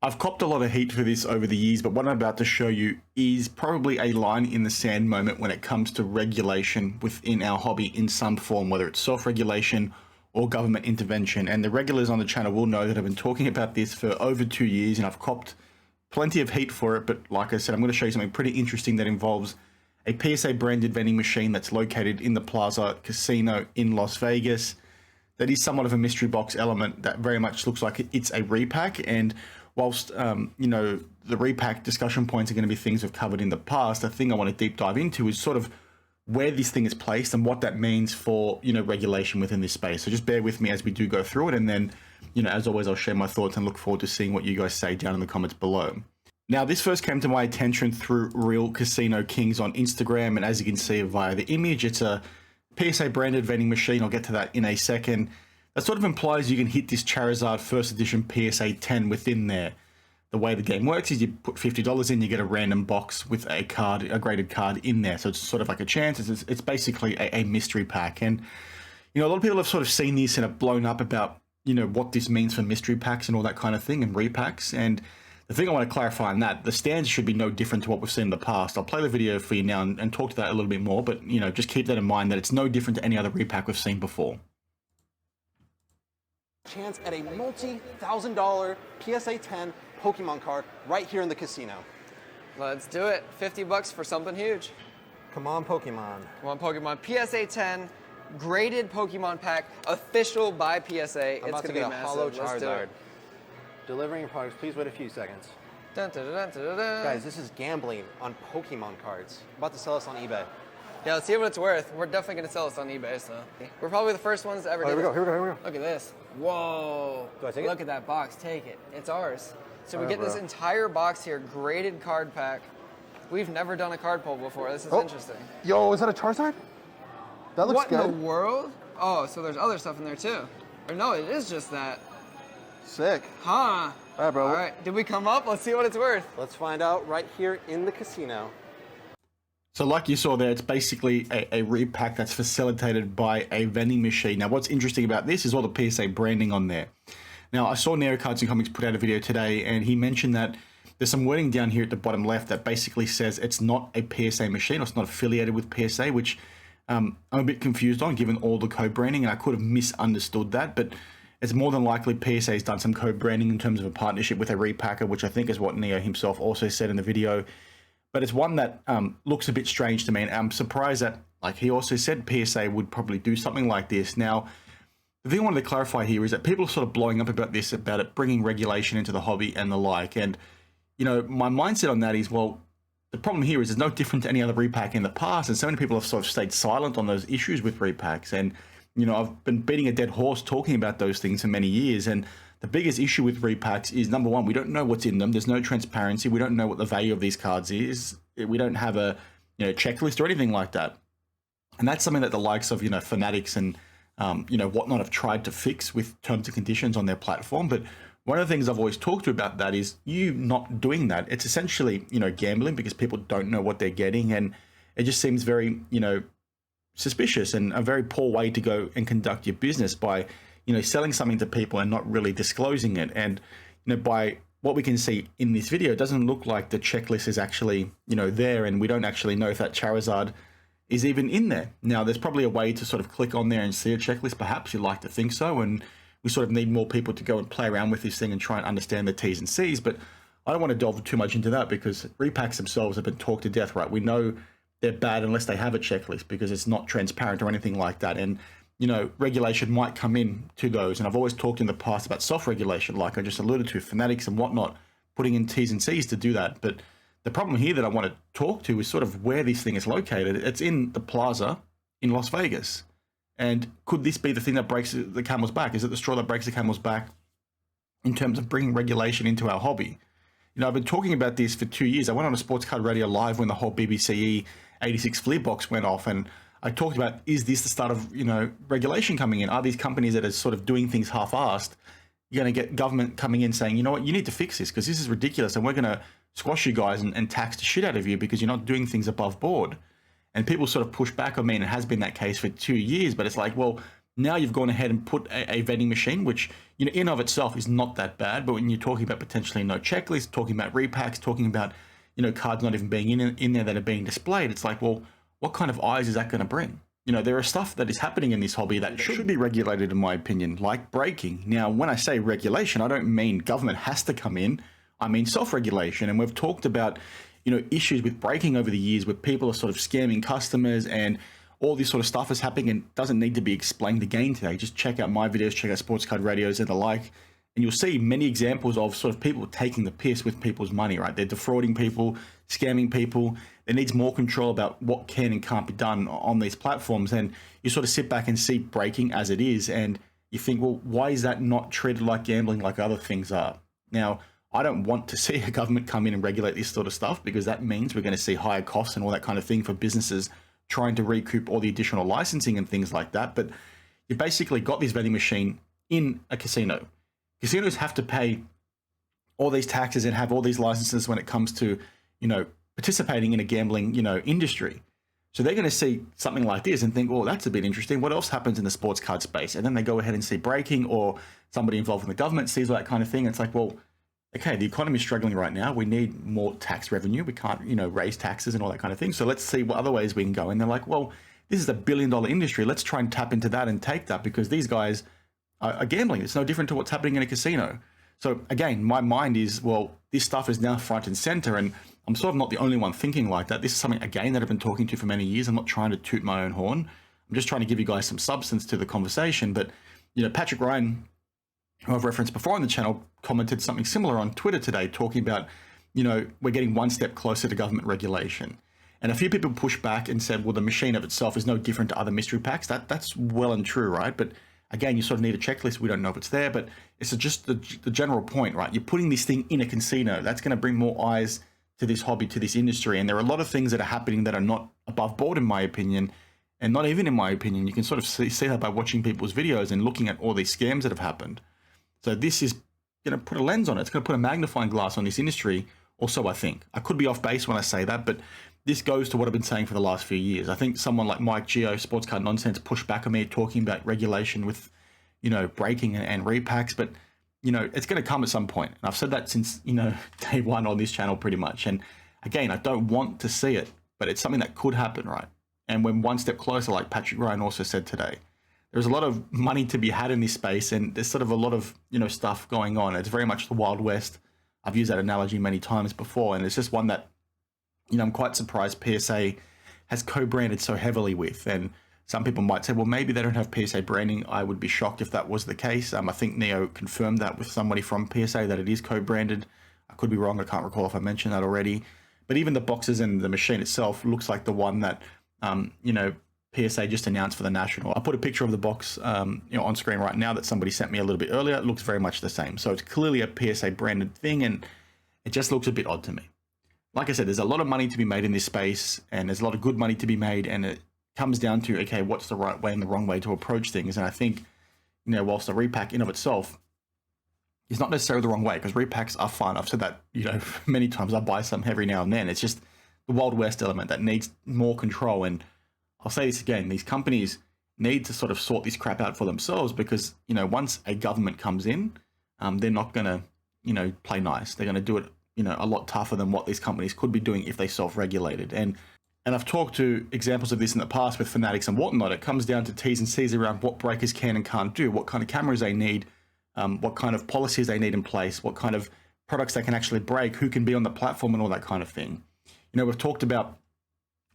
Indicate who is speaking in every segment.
Speaker 1: I've copped a lot of heat for this over the years, but what I'm about to show you is probably a line in the sand moment when it comes to regulation within our hobby in some form, whether it's self-regulation or government intervention. And the regulars on the channel will know that I've been talking about this for over 2 years and I've copped plenty of heat for it. But like I said, I'm going to show you something pretty interesting that involves a PSA branded vending machine that's located in the Plaza Casino in Las Vegas. That is somewhat of a mystery box element that very much looks like it's a repack. And whilst, you know, the repack discussion points are going to be things we've covered in the past, the thing I want to deep dive into is sort of where this thing is placed and what that means for, you know, regulation within this space. So just bear with me as we do go through it. And then, you know, as always, I'll share my thoughts and look forward to seeing what you guys say down in the comments below. Now, this first came to my attention through Real Casino Kings on Instagram. And as you can see via the image, it's a PSA branded vending machine. I'll get to that in a second. That sort of implies you can hit this Charizard first edition PSA 10 within there. The way the game works is you put $50 in, you get a random box with a card, a graded card in there. So it's sort of like a chance. It's basically a mystery pack. And, you know, a lot of people have sort of seen this and have blown up about, you know, what this means for mystery packs and all that kind of thing and repacks. And the thing I want to clarify on that, the stands should be no different to what we've seen in the past. I'll play the video for you now and talk to that a little bit more, but, you know, just keep that in mind that it's no different to any other repack we've seen before.
Speaker 2: Chance at a multi-$1,000 PSA 10 Pokemon card right here in the casino.
Speaker 3: Let's do it. 50 bucks for something huge.
Speaker 2: Come on, Pokemon.
Speaker 3: Come on, Pokemon. PSA 10, graded Pokemon pack, official by PSA.
Speaker 2: I'm about to get a hollow Charizard.
Speaker 3: Let's
Speaker 2: Delivering your products, please wait a few seconds.
Speaker 3: Dun, dun, dun, dun, dun, dun.
Speaker 2: Guys, this is gambling on Pokemon cards. I'm about to sell this on eBay.
Speaker 3: Yeah, let's see what it's worth. We're definitely going to sell this on eBay, so. We're probably the first ones to ever do
Speaker 2: Here we
Speaker 3: this.
Speaker 2: go, here we go, here we go.
Speaker 3: Look at this. Whoa.
Speaker 2: Do I take it?
Speaker 3: Look at that box. Take it. It's ours. So we
Speaker 2: Alright,
Speaker 3: get this
Speaker 2: bro.
Speaker 3: entire box here, graded card pack. We've never done a card pull before. This is interesting.
Speaker 2: Yo, is that a Charizard? That looks
Speaker 3: What
Speaker 2: good.
Speaker 3: in the world? Oh, so there's other stuff in there too. Or no, it is just that.
Speaker 2: Sick.
Speaker 3: Huh.
Speaker 2: All right, bro.
Speaker 3: All right, did we come up? Let's see what it's worth.
Speaker 2: Let's find out right here in the casino.
Speaker 1: So like you saw there, it's basically a repack that's facilitated by a vending machine. Now, what's interesting about this is all the PSA branding on there. Now, I saw Nero Cards and Comics put out a video today, and he mentioned that there's some wording down here at the bottom left that basically says it's not a PSA machine, or it's not affiliated with PSA, which I'm a bit confused on given all the co-branding, and I could have misunderstood that, but it's more than likely PSA has done some co-branding in terms of a partnership with a repacker, which I think is what Neo himself also said in the video. But it's one that looks a bit strange to me, and I'm surprised that, like he also said, PSA would probably do something like this. Now, the thing I wanted to clarify here is that people are sort of blowing up about this, about it bringing regulation into the hobby and the like. And, you know, my mindset on that is, well, the problem here is it's no different to any other repack in the past, and so many people have sort of stayed silent on those issues with repacks. And, you know, I've been beating a dead horse talking about those things for many years, and the biggest issue with repacks is, number one, we don't know what's in them. There's no transparency. We don't know what the value of these cards is. We don't have a, you know, checklist or anything like that. And that's something that the likes of, you know, Fanatics and, you know, whatnot have tried to fix with terms and conditions on their platform. But one of the things I've always talked to about that is you not doing that. It's essentially, you know, gambling because people don't know what they're getting. And it just seems very, you know, suspicious and a very poor way to go and conduct your business by, you know, selling something to people and not really disclosing it. And, you know, by what we can see in this video, it doesn't look like the checklist is actually, you know, there, and we don't actually know if that Charizard is even in there. Now, there's probably a way to sort of click on there and see a checklist. Perhaps you'd like to think so. And we sort of need more people to go and play around with this thing and try and understand the T's and C's. But I don't want to delve too much into that because repacks themselves have been talked to death, right? We know they're bad unless they have a checklist because it's not transparent or anything like that. And, you know, regulation might come in to those. And I've always talked in the past about self-regulation, like I just alluded to, Fanatics and whatnot, putting in T's and C's to do that. But the problem here that I want to talk to is sort of where this thing is located. It's in the Plaza in Las Vegas. And could this be the thing that breaks the camel's back? Is it the straw that breaks the camel's back in terms of bringing regulation into our hobby? You know, I've been talking about this for 2 years. I went on a Sports Card Radio Live when the whole BBCE 86 flea box went off, and I talked about, is this the start of, you know, regulation coming in? Are these companies that are sort of doing things half-assed, you're going to get government coming in saying, you know what, you need to fix this because this is ridiculous and we're going to squash you guys and tax the shit out of you because you're not doing things above board. And people sort of push back on me, and it has been that case for 2 years, but it's like, well, Now you've gone ahead and put a vending machine, which, you know, in of itself is not that bad. But when you're talking about potentially no checklist, talking about repacks, talking about, you know, cards not even being in there that are being displayed, it's like, well, what kind of eyes is that going to bring? You know, there is stuff that is happening in this hobby that should be regulated, in my opinion, like braking. Now, when I say regulation, I don't mean government has to come in. I mean self-regulation. And we've talked about, you know, issues with braking over the years where people are sort of scamming customers, and all this sort of stuff is happening and doesn't need to be explained again today. Just check out my videos, check out Sports Card Radios and the like, and you'll see many examples of sort of people taking the piss with people's money, right? They're defrauding people, scamming people. There needs more control about what can and can't be done on these platforms. And you sort of sit back and see braking as it is, and you think, well, why is that not treated like gambling like other things are? Now, I don't want to see a government come in and regulate this sort of stuff, because that means we're going to see higher costs and all that kind of thing for businesses trying to recoup all the additional licensing and things like that. But you basically got this vending machine in a casino. Casinos have to pay all these taxes and have all these licenses when it comes to, you know, participating in a gambling, you know, industry. So they're going to see something like this and think, oh, that's a bit interesting. What else happens in the sports card space? And then they go ahead and see braking, or somebody involved in the government sees all that kind of thing. It's like, well, okay, the economy is struggling right now. We need more tax revenue. We can't, you know, raise taxes and all that kind of thing. So let's see what other ways we can go. And they're like, well, this is a $1 billion industry. Let's try and tap into that and take that, because these guys are gambling. It's no different to what's happening in a casino. So again, my mind is, well, this stuff is now front and center, and I'm sort of not the only one thinking like that. This is something, again, that I've been talking to for many years. I'm not trying to toot my own horn. I'm just trying to give you guys some substance to the conversation. But, you know, Patrick Ryan, who I've referenced before on the channel, commented something similar on Twitter today, talking about, you know, we're getting one step closer to government regulation. And a few people pushed back and said, well, the machine of itself is no different to other mystery packs. That's well and true, right? But again, you sort of need a checklist. We don't know if it's there, but it's just the general point, right? You're putting this thing in a casino. That's going to bring more eyes to this hobby, to this industry. And there are a lot of things that are happening that are not above board, in my opinion, and not even in my opinion. You can sort of see that by watching people's videos and looking at all these scams that have happened. So this is going to put a lens on it. It's going to put a magnifying glass on this industry. Also, I think I could be off base when I say that, but this goes to what I've been saying for the last few years. I think someone like Mike Geo, Sports Card Nonsense, pushed back on me talking about regulation with, you know, braking and repacks, but, you know, it's going to come at some point. And I've said that since, you know, day one on this channel pretty much. And again, I don't want to see it, but it's something that could happen, right? And when one step closer, like Patrick Ryan also said today, there's a lot of money to be had in this space, and there's sort of a lot of, you know, stuff going on. It's very much the Wild West. I've used that analogy many times before, and it's just one that, you know, I'm quite surprised PSA has co-branded so heavily with. And some people might say, well, maybe they don't have PSA branding. I would be shocked if that was the case. I think Neo confirmed that with somebody from PSA that it is co-branded. I could be wrong. I can't recall if I mentioned that already. But even the boxes and the machine itself looks like the one that, you know, PSA just announced for the National. I put a picture of the box, you know, on screen right now that somebody sent me a little bit earlier. It looks very much the same. So it's clearly a PSA branded thing, and it just looks a bit odd to me. Like I said, there's a lot of money to be made in this space, and there's a lot of good money to be made, and it comes down to, okay, what's the right way and the wrong way to approach things? And I think, you know, whilst the repack in of itself is not necessarily the wrong way, because repacks are fun. I've said that, you know, many times. I buy some every now and then. It's just the Wild West element that needs more control. And I'll say this again, these companies need to sort of sort this crap out for themselves, because, you know, once a government comes in, they're not going to, you know, play nice. They're going to do it, you know, a lot tougher than what these companies could be doing if they self-regulated. And I've talked to examples of this in the past with Fanatics and whatnot. It comes down to T's and C's around what breakers can and can't do, what kind of cameras they need, what kind of policies they need in place, what kind of products they can actually break, who can be on the platform, and all that kind of thing. You know, we've talked about,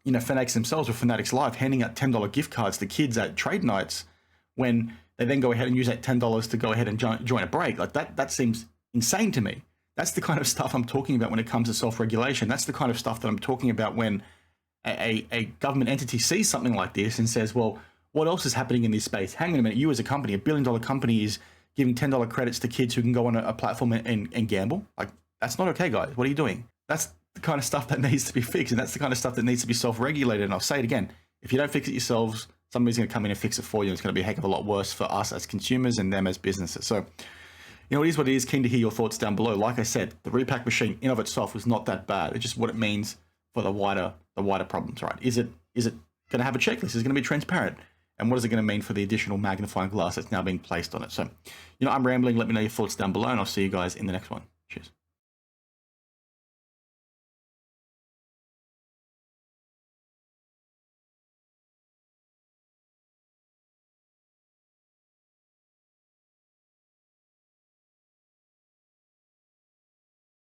Speaker 1: you know, Fanatics themselves with Fanatics Live handing out $10 gift cards to kids at trade nights, when they then go ahead and use that $10 to go ahead and join a break. Like that seems insane to me. That's the kind of stuff I'm talking about when it comes to self-regulation. That's the kind of stuff that I'm talking about when a government entity sees something like this and says, well, what else is happening in this space? Hang on a minute, you as a company, $1 billion company, is giving $10 credits to kids who can go on a platform and gamble? Like, that's not okay, guys. What are you doing? That's the kind of stuff that needs to be fixed, and that's the kind of stuff that needs to be self-regulated. And I'll say it again, if you don't fix it yourselves, somebody's going to come in and fix it for you, and it's going to be a heck of a lot worse for us as consumers and them as businesses. So, you know, it is what it is. Keen to hear your thoughts down below. Like I said, the Repack Machine in of itself was not that bad. It's just what it means for the wider problems, right? Is it going to have a checklist? Is it going to be transparent? And what is it going to mean for the additional magnifying glass that's now being placed on it? So, I'm rambling. Let me know your thoughts down below, and I'll see you guys in the next one. Cheers.